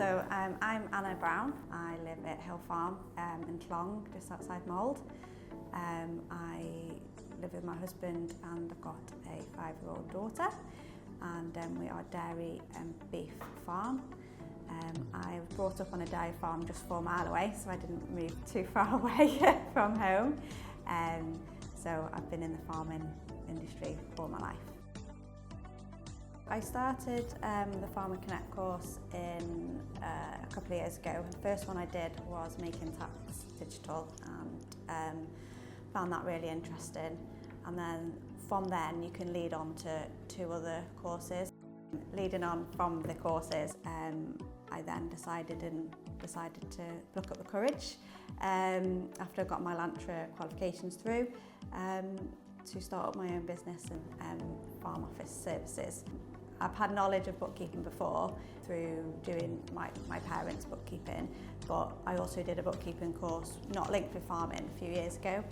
I'm Anna Brown. I live at Hill Farm in Clong, just outside Mold. I live with my husband and I've got a 5-year-old daughter, and we are a dairy and beef farm. I was brought up on a dairy farm just 4 miles away, so I didn't move too far away from home. So I've been in the farming industry all my life. I started the Farming Connect course in a couple of years ago. The first one I did was Making Tax Digital, and found that really interesting. And then from then you can lead on to 2 other courses. Leading on from the courses, I then decided to look up the courage after I got my LANTRA qualifications through to start up my own business and farm office services. I've had knowledge of bookkeeping before through doing my parents' bookkeeping, but I also did a bookkeeping course not linked with farming a few years ago,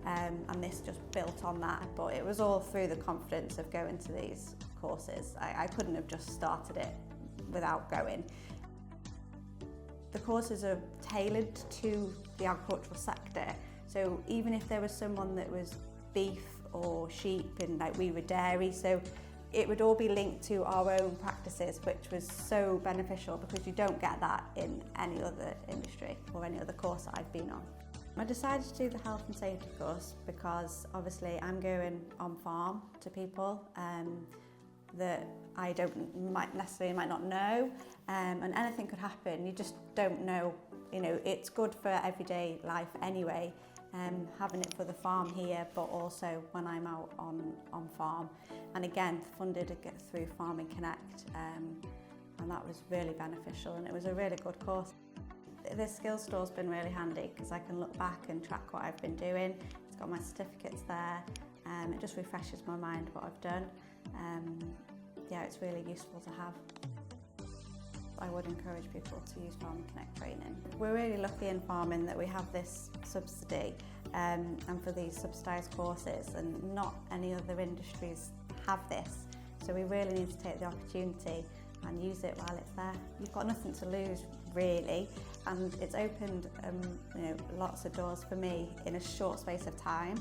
and this just built on that. But it was all through the confidence of going to these courses. I couldn't have just started it without going. The courses are tailored to the agricultural sector, so even if there was someone that was beef or sheep, and like we were dairy, so it would all be linked to our own practices, which was so beneficial because you don't get that in any other industry or any other course that I've been on. I decided to do the health and safety course because obviously I'm going on farm to people that I might not know, and anything could happen. You just don't know. You know, it's good for everyday life anyway. Having it for the farm here, but also when I'm out on farm. And again, funded through Farming Connect, and that was really beneficial, and it was a really good course. The skills store's been really handy because I can look back and track what I've been doing. It's got my certificates there, it just refreshes my mind what I've done. Yeah, it's really useful to have. I would encourage people to use Farming Connect training. We're really lucky in farming that we have this subsidy and for these subsidised courses, and not any other industries have this. So we really need to take the opportunity and use it while it's there. You've got nothing to lose really, and it's opened lots of doors for me in a short space of time.